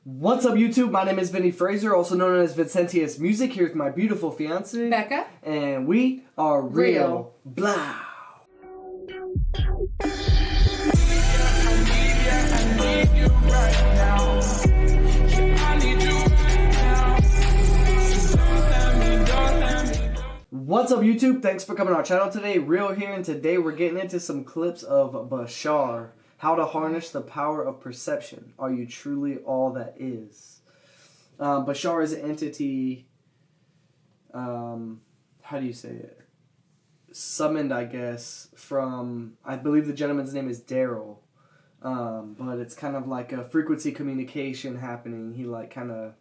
What's up, YouTube? My name is Vinny Fraser, also known as Vincentius Music. Here's my beautiful fiance, Becca. And we are Real Blah. What's up, YouTube? Thanks for coming to our channel today. Real here, and today we're getting into some clips of Bashar. How to harness the power of perception. Are you truly all that is? Bashar is an entity, how do you say it? Summoned, I guess, from, I believe the gentleman's name is Daryl. But it's kind of like a frequency communication happening. He like kind of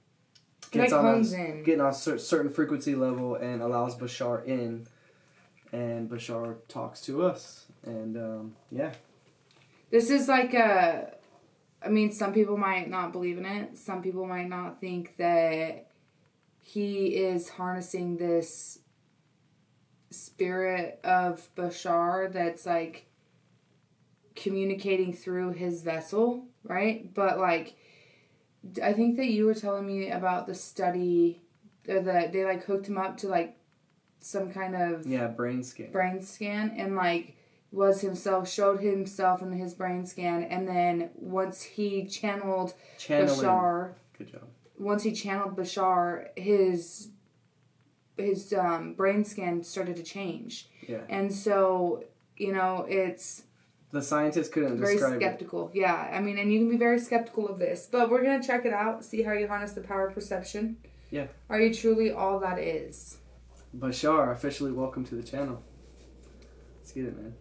gets on a certain frequency level and allows Bashar in. And Bashar talks to us. And, yeah. This is like some people might not believe in it. Some people might not think that he is harnessing this spirit of Bashar that's like communicating through his vessel, right? But like, I think that you were telling me about the study that they like hooked him up to like some kind of brain scan, and like showed himself in his brain scan, and then once he channeled Bashar, good job. Once he channeled Bashar, his brain scan started to change. Yeah. And so, it's the scientists couldn't very describe skeptical. It. Yeah. I mean, and you can be very skeptical of this, but we're gonna check it out, see how you harness the power of perception. Yeah. Are you truly all that is? Bashar, officially welcome to the channel. Let's get it, man.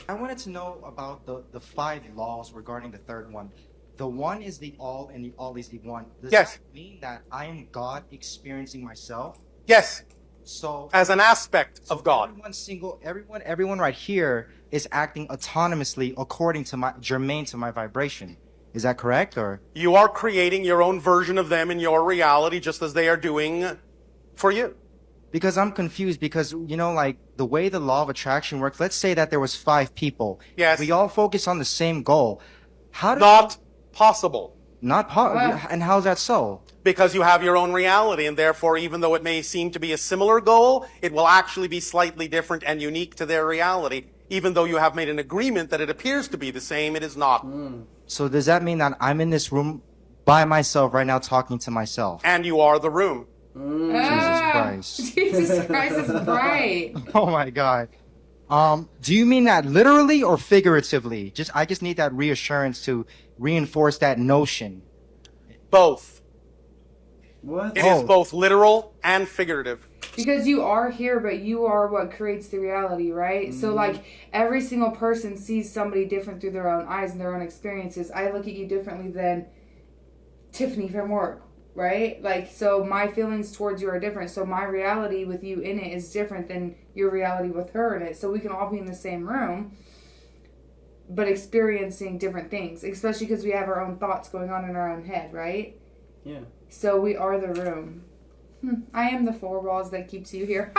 I wanted to know about the 5 laws regarding the third one. The one is the all and the all is the one. Does that mean that I am God experiencing myself? Yes. So as an aspect of God. Everyone right here is acting autonomously according to germane to my vibration. Is that correct? Or you are creating your own version of them in your reality just as they are doing for you. Because I'm confused because, like the way the law of attraction works, let's say that there was 5 people. Yes. We all focus on the same goal. Not possible. And how's that so? Because you have your own reality, and therefore, even though it may seem to be a similar goal, it will actually be slightly different and unique to their reality. Even though you have made an agreement that it appears to be the same, it is not. So does that mean that I'm in this room by myself right now talking to myself? And you are the room. Jesus Christ. Jesus Christ is bright. Oh my God. Do you mean that literally or figuratively? I just need that reassurance to reinforce that notion. Both. What? It is both literal and figurative. Because you are here, but you are what creates the reality, right? Mm-hmm. So, like, every single person sees somebody different through their own eyes and their own experiences. I look at you differently than Tiffany from work, right? Like, so my feelings towards you are different. So my reality with you in it is different than your reality with her in it. So we can all be in the same room, but experiencing different things, especially because we have our own thoughts going on in our own head, right? Yeah. So we are the room. I am the 4 walls that keeps you here.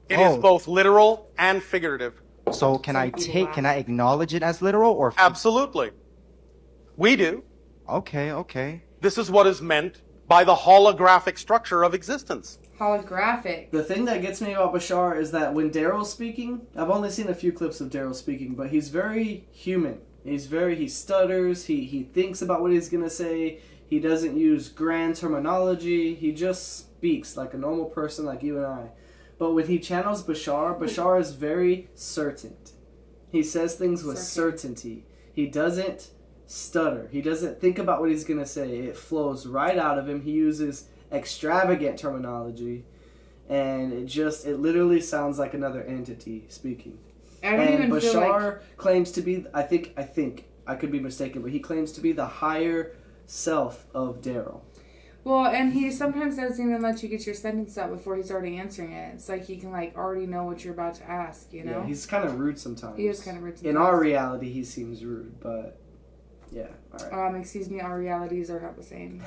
It is both literal and figurative. So can I acknowledge it as literal or? Absolutely. We do. Okay. This is what is meant by the holographic structure of existence. Holographic. The thing that gets me about Bashar is that when Daryl's speaking, I've only seen a few clips of Daryl speaking, but he's very human. He stutters, he thinks about what he's going to say, he doesn't use grand terminology, he just speaks like a normal person like you and I. But when he channels Bashar is very certain. He says things with certainty. He doesn't stutter. He doesn't think about what he's going to say. It flows right out of him. He uses extravagant terminology, and it literally sounds like another entity speaking. And Bashar claims to be, I think, I could be mistaken, but he claims to be the higher self of Daryl. Well, and he sometimes doesn't even let you get your sentence out before he's already answering it. It's like he can already know what you're about to ask, Yeah, he's kind of rude sometimes. He is kind of rude sometimes. In our reality, he seems rude, but yeah, all right. Excuse me, our realities are not the same.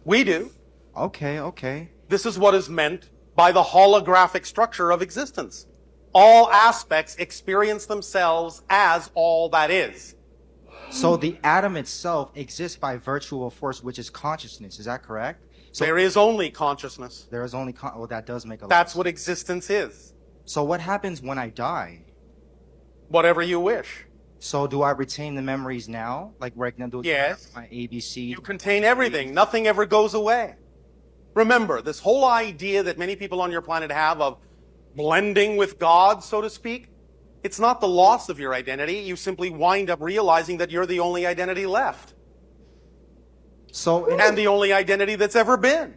We do. Okay. This is what is meant by the holographic structure of existence. All aspects experience themselves as all that is. So the atom itself exists by virtue of force, which is consciousness. Is that correct? So There is only consciousness. there is only well, that does make a lot. That's what existence is. So what happens when I die? Whatever you wish. So do I retain the memories now? Like right now, do Yes. my ABC? You contain everything. Nothing ever goes away. Remember, this whole idea that many people on your planet have of blending with God, so to speak, it's not the loss of your identity. You simply wind up realizing that you're the only identity left. So And the only identity that's ever been.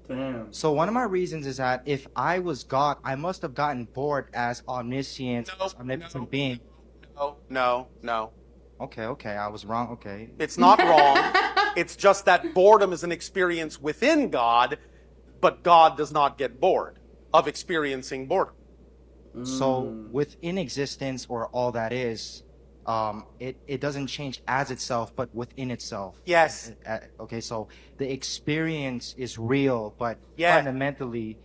Damn. So one of my reasons is that if I was God, I must have gotten bored as omniscient, omnipotent being. No. Okay, I was wrong. Okay. It's not wrong. It's just that boredom is an experience within God, but God does not get bored of experiencing boredom. So within existence or all that is, it doesn't change as itself, but within itself. Yes. Okay, so the experience is real, but Yeah. fundamentally,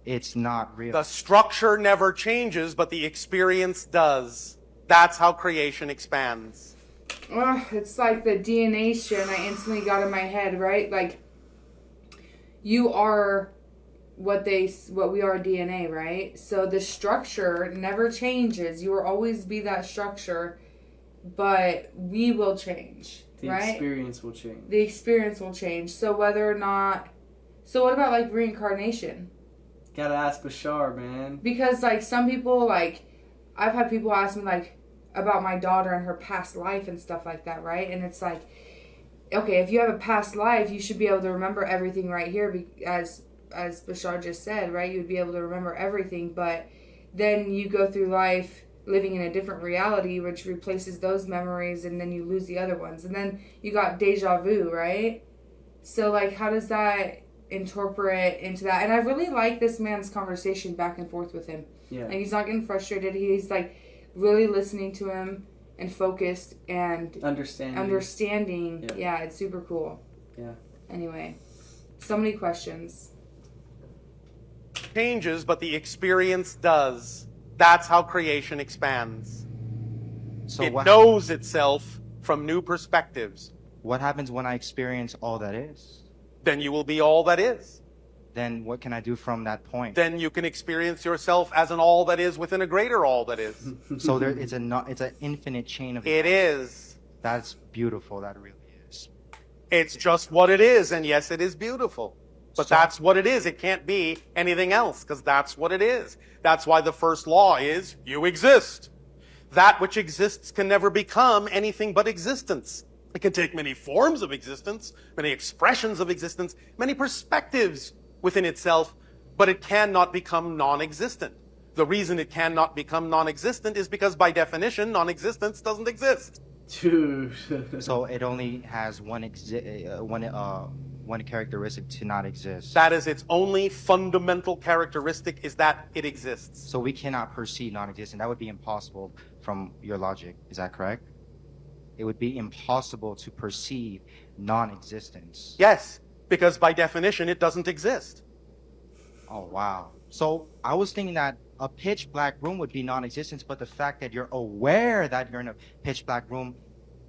it's not real. The structure never changes, but the experience does. That's how creation expands. It's like the DNA shit I instantly got in my head, right? Like, you are what we are DNA, right? So the structure never changes. You will always be that structure, but we will change, The right? experience will change. The experience will change. So whether or not... So what about, like, reincarnation? Gotta ask Bashar, man. Because, like, some people, like... I've had people ask me, like, about my daughter and her past life and stuff like that, right? And it's like, okay, if you have a past life, you should be able to remember everything right here, as Bashar just said, right? You'd be able to remember everything, but then you go through life living in a different reality, which replaces those memories, and then you lose the other ones. And then you got deja vu, right? So, like, how does that incorporate into that? And I really like this man's conversation back and forth with him. Yeah. Like, he's not getting frustrated. He's, like, really listening to him and focused and understanding. Yeah, it's super cool. Yeah. Anyway, so many questions. Changes, but the experience does. That's how creation expands. So It knows itself from new perspectives. what happens when I experience all that is? Then you will be all that is. Then what can I do from that point? Then you can experience yourself as an all that is within a greater all that is. So it's an infinite chain of. It is. That's beautiful. That really is. It's just what it is, and yes, it is beautiful. But that's what it is. It can't be anything else, because that's what it is. That's why the first law is, you exist. That which exists can never become anything but existence. It can take many forms of existence, many expressions of existence, many perspectives within itself, but it cannot become non-existent. The reason it cannot become non-existent is because, by definition, non-existence doesn't exist. Dude. So it only has one characteristic to not exist. That is its only fundamental characteristic, is that it exists. So we cannot perceive non-existent. That would be impossible from your logic. Is that correct? It would be impossible to perceive non-existence. Yes, because by definition, it doesn't exist. Oh, wow. So I was thinking that a pitch black room would be non-existence, but the fact that you're aware that you're in a pitch black room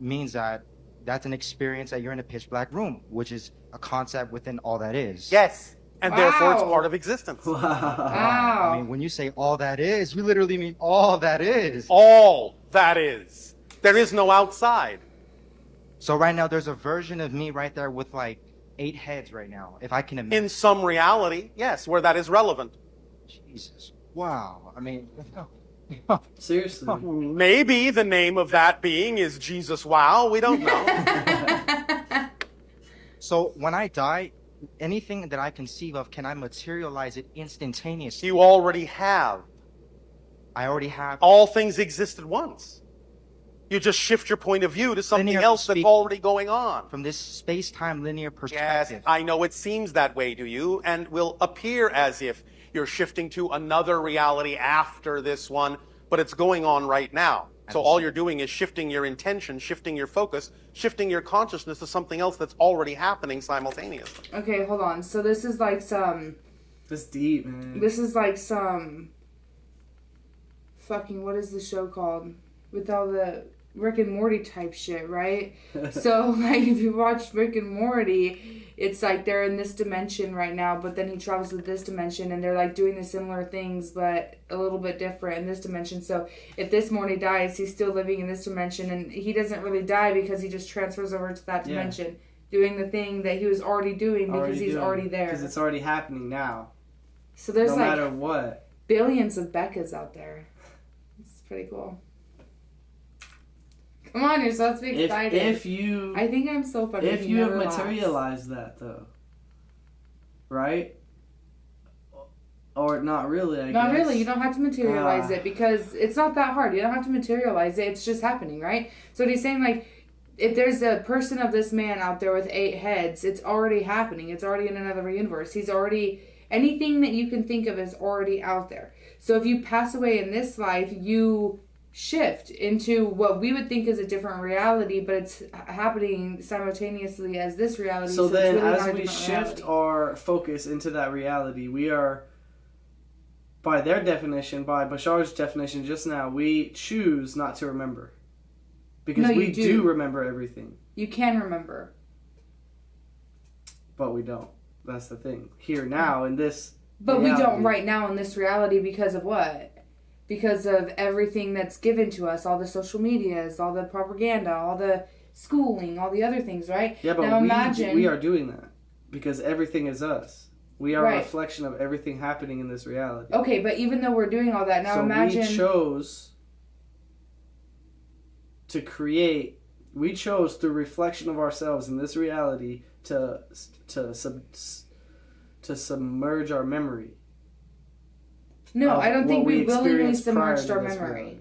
means that that's an experience that you're in a pitch black room, which is a concept within all that is. Yes, and therefore it's Wow. part of existence. Wow. Wow. I mean, when you say all that is, you literally mean all that is. All that is. There is no outside. So right now, there's a version of me right there with like 8 heads right now, if I can imagine. In some reality, yes, where that is relevant. Jesus. Wow. I mean, Seriously. Maybe the name of that being is Jesus Wow. We don't know. so when I die, anything that I conceive of, can I materialize it instantaneously? You already have. I already have. All things exist at once. You just shift your point of view to something Linear else that's speak- already going on. From this space-time linear Yes, perspective. I know it seems that way to you, and will appear as if you're shifting to another reality after this one, but it's going on right now. So all you're doing is shifting your intention, shifting your focus, shifting your consciousness to something else that's already happening simultaneously. Okay, hold on. So this is like some... That's deep, man. This is like some fucking, what is the show called? With all the Rick and Morty type shit, right? So, like, if you watch Rick and Morty, it's like they're in this dimension right now, but then he travels to this dimension, and they're, like, doing the similar things, but a little bit different in this dimension. So, if this Morty dies, he's still living in this dimension, and he doesn't really die because he just transfers over to that dimension, doing the thing that he was already doing because he's already there. Because it's already happening now. So, there's, no like, matter what. billions of Beccas out there. It's pretty cool. Come on, you're supposed to be excited. I think I'm so funny. If you have materialized that, though, right? Or not really, I guess. Not really. You don't have to materialize it because it's not that hard. You don't have to materialize it. It's just happening, right? So what he's saying, like, if there's a person of this man out there with 8 heads, it's already happening. It's already in another universe. He's already... Anything that you can think of is already out there. So if you pass away in this life, you shift into what we would think is a different reality, but it's happening simultaneously as this reality. So then, it's really as we shift our focus into that reality, we are, by their definition, by Bashar's definition just now, we choose not to remember. Because we do remember everything. You can remember. But we don't. That's the thing. Here, now, in this But reality, we don't right now in this reality because of what? Because of everything that's given to us, all the social medias, all the propaganda, all the schooling, all the other things, right? Yeah, but now imagine, we are doing that because everything is us. We are a reflection of everything happening in this reality. Okay, but even though we're doing all that, now imagine... we chose to create... We chose through reflection of ourselves in this reality to submerge our memory. No, I don't think we willingly submerged our memory.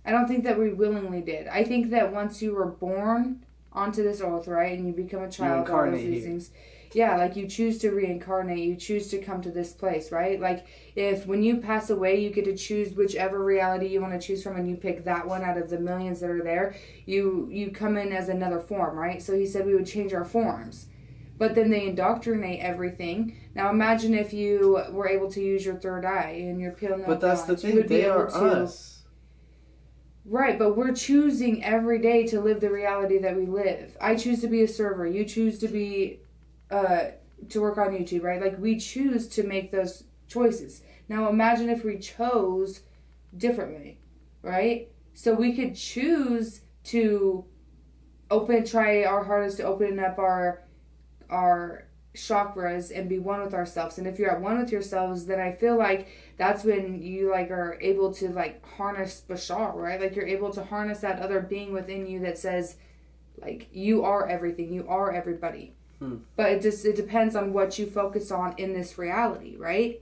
I don't think that we willingly did. I think that once you were born onto this earth, right, and you become a child, all those things, yeah, like you choose to reincarnate, you choose to come to this place, right? Like if when you pass away, you get to choose whichever reality you want to choose from, and you pick that one out of the millions that are there. You come in as another form, right? So he said we would change our forms. But then they indoctrinate everything. Now imagine if you were able to use your third eye and your peel nail. But that's the thing, they are us. Right, but we're choosing every day to live the reality that we live. I choose to be a server. You choose to be, to work on YouTube, right? Like we choose to make those choices. Now imagine if we chose differently, right? So we could choose to try our hardest to open up our chakras and be one with ourselves. And if you're at one with yourselves, then I feel like that's when you like are able to like harness Bashar, right? Like you're able to harness that other being within you that says like you are everything, you are everybody. But it depends on what you focus on in this reality, right?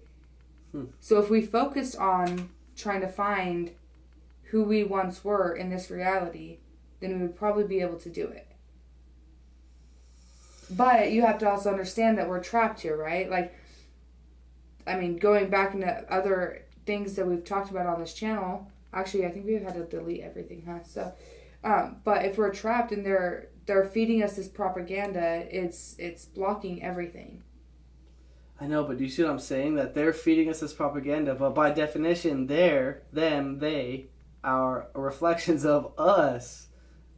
So if we focused on trying to find who we once were in this reality, then we would probably be able to do it. But you have to also understand that we're trapped here, right? Like, I mean, going back into other things that we've talked about on this channel, actually, I think we've had to delete everything, huh? So, but if we're trapped and they're feeding us this propaganda, it's blocking everything. I know, but do you see what I'm saying? That they're feeding us this propaganda, but by definition, they are reflections of us.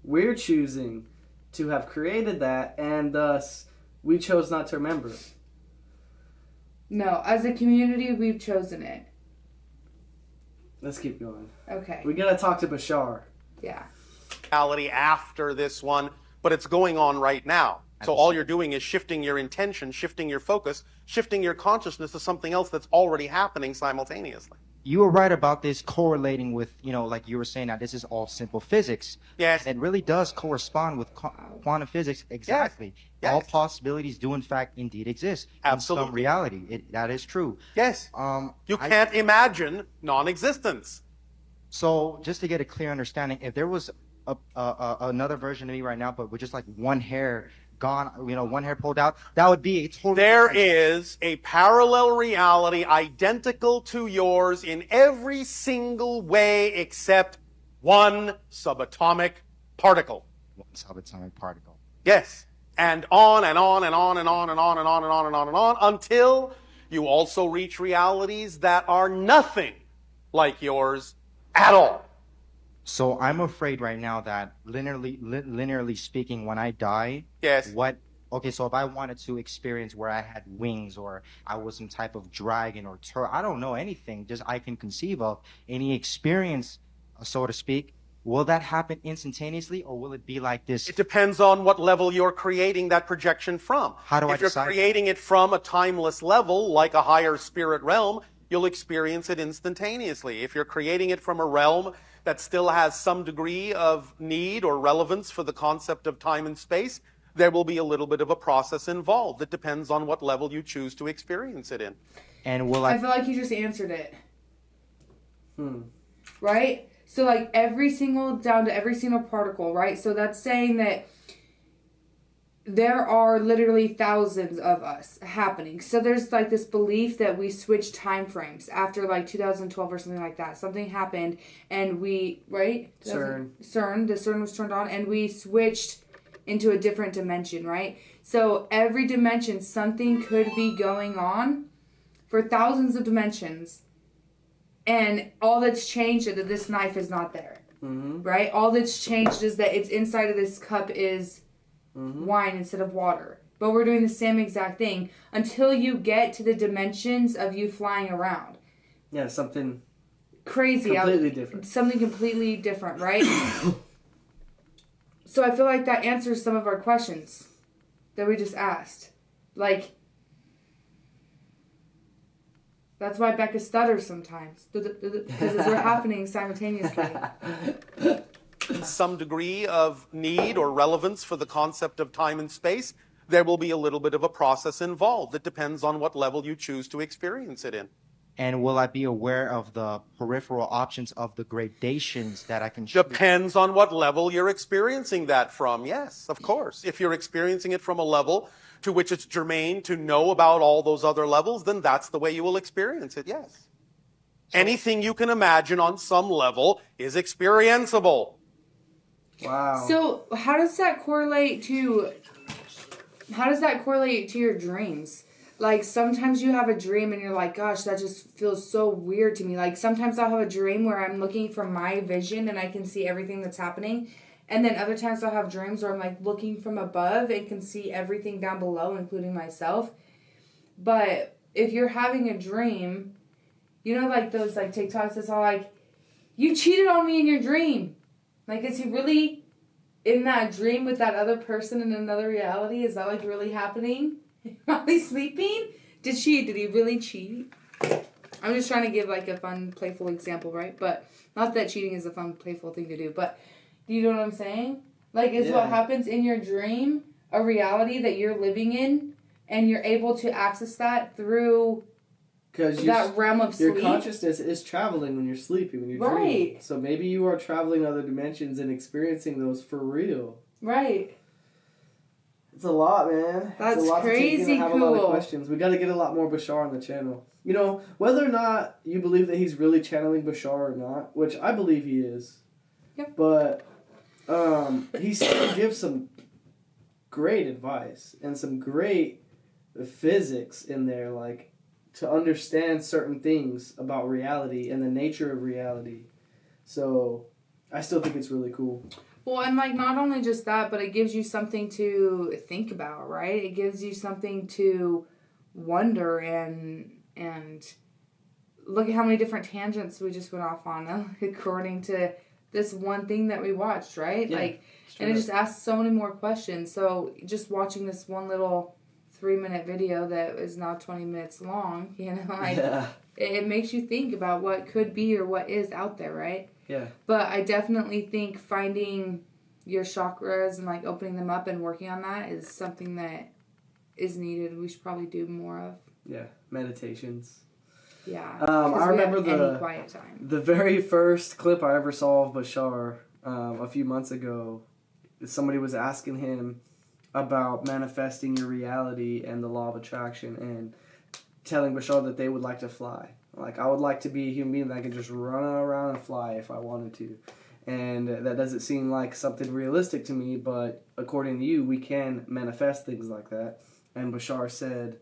We're choosing to have created that, and thus we chose not to remember. No, as a community, we've chosen it. Let's keep going. Okay. We gotta talk to Bashar. Yeah. Reality after this one, but it's going on right now. So all you're doing is shifting your intention, shifting your focus, shifting your consciousness to something else that's already happening simultaneously. You were right about this correlating with, like you were saying, that this is all simple physics. Yes. And it really does correspond with quantum physics exactly. Yes. All possibilities do, in fact, indeed exist. Absolutely. In some reality. That is true. Yes. You can't imagine non-existence. So just to get a clear understanding, if there was another version of me right now, but with just like one hair gone, one hair pulled out, that would be a totally There is a parallel reality identical to yours in every single way except one subatomic particle. one subatomic particle. Yes. And on and on and on and on and on and on and on and on and on until you also reach realities that are nothing like yours at all. So I'm afraid right now that linearly speaking, when I die, Yes. okay, so if I wanted to experience where I had wings or I was some type of dragon or I don't know anything, just I can conceive of any experience, so to speak, will that happen instantaneously or will it be like this? It depends on what level you're creating that projection from. How do I If you're decide? creating it from a timeless level, like a higher spirit realm, you'll experience it instantaneously. If you're creating it from a realm that still has some degree of need or relevance for the concept of time and space, there will be a little bit of a process involved. It depends on what level you choose to experience it in. And will I feel like you just answered it. Hmm. Right? So like down to every single particle, right? So that's saying that there are literally thousands of us happening. So there's like this belief that we switch time frames after like 2012 or something like that. Something happened and we, right? The CERN was turned on and we switched into a different dimension, right? So every dimension, something could be going on for thousands of dimensions. And all that's changed is that this knife is not there, right? All that's changed is that it's inside of this cup is wine instead of water. But we're doing the same exact thing until you get to the dimensions of you flying around. Yeah, something crazy. Completely different. Something completely different, right? So I feel like that answers some of our questions that we just asked. Like, that's why Becca stutters sometimes. Because we're happening simultaneously. Some degree of need or relevance for the concept of time and space, there will be a little bit of a process involved. It depends on what level you choose to experience it in. And will I be aware of the peripheral options of the gradations that I can Depends on what level you're experiencing that from. Yes, of course. If you're experiencing it from a level to which it's germane to know about all those other levels, then that's the way you will experience it, yes. Anything you can imagine on some level is experienceable. Wow. So how does that correlate to your dreams? Like, sometimes you have a dream and you're like, gosh, that just feels so weird to me. Like, sometimes I'll have a dream where I'm looking from my vision and I can see everything that's happening. And then other times I'll have dreams where I'm, like, looking from above and can see everything down below, including myself. But if you're having a dream, you know, like, those, like, TikToks that's all like, you cheated on me in your dream. Like, is he really in that dream with that other person in another reality? Is that, like, really happening? While he's sleeping? Did he really cheat? I'm just trying to give like a fun, playful example, right? But not that cheating is a fun, playful thing to do. But do you know what I'm saying? Like, is what happens in your dream a reality that you're living in, and you're able to access that through that realm of sleep? Your consciousness is traveling when you're sleeping, when you're dreaming. So maybe you are traveling other dimensions and experiencing those for real. Right. It's a lot, man. That's it's a lot crazy to take in. I have cool. a lot of questions. We got to get a lot more Bashar on the channel. You know, whether or not you believe that he's really channeling Bashar or not, which I believe he is. Yep. But he still gives some great advice and some great physics in there, like to understand certain things about reality and the nature of reality. So I still think it's really cool. Well, and like not only just that, but it gives you something to think about, right? It gives you something to wonder and look at how many different tangents we just went off on according to this one thing that we watched, right? Yeah, like, and it just asks so many more questions. So just watching this one little 3-minute video that is now 20 minutes long, you know, like it makes you think about what could be or what is out there, right? Yeah. But I definitely think finding your chakras and like opening them up and working on that is something that is needed. We should probably do more of. Yeah, meditations. Yeah. I remember any quiet time. The very first clip I ever saw of Bashar a few months ago, somebody was asking him about manifesting your reality and the law of attraction and telling Bashar that they would like to fly. Like, I would like to be a human being that I could just run around and fly if I wanted to. And that doesn't seem like something realistic to me, but according to you, we can manifest things like that. And Bashar said,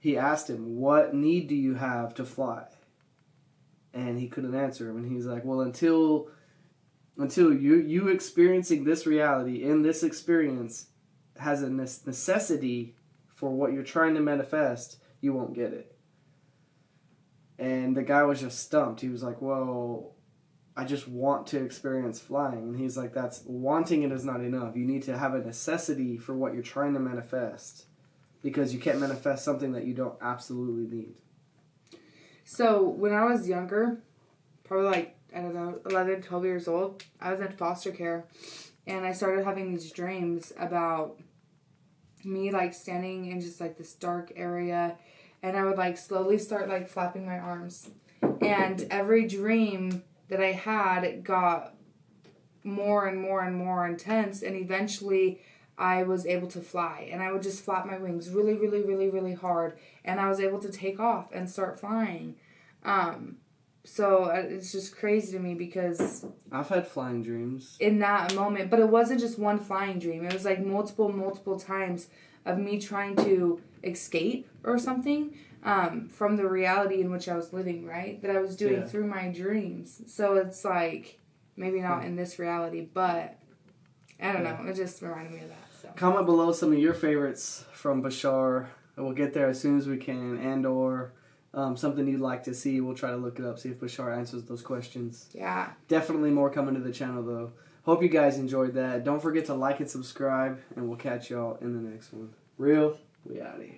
he asked him, what need do you have to fly? And he couldn't answer him. And he's like, well, until you experiencing this reality in this experience has a necessity for what you're trying to manifest, you won't get it. And the guy was just stumped. He was like, well, I just want to experience flying. And he's like, that's wanting it is not enough. You need to have a necessity for what you're trying to manifest, because you can't manifest something that you don't absolutely need. So when I was younger, probably like, I don't know, 11, 12 years old, I was in foster care, and I started having these dreams about me like standing in just like this dark area, and I would like slowly start like flapping my arms, and every dream that I had got more and more and more intense, and eventually I was able to fly, and I would just flap my wings really, really, really, really hard, and I was able to take off and start flying. So it's just crazy to me because I've had flying dreams in that moment, but it wasn't just one flying dream. It was like multiple times of me trying to escape or something from the reality in which I was living, right? That I was doing through my dreams. So it's like, maybe not in this reality, but I don't know. It just reminded me of that. So. Comment below some of your favorites from Bashar. We'll get there as soon as we can, and or something you'd like to see. We'll try to look it up, see if Bashar answers those questions. Yeah. Definitely more coming to the channel, though. Hope you guys enjoyed that. Don't forget to like and subscribe, and we'll catch y'all in the next one. Real, we out of here.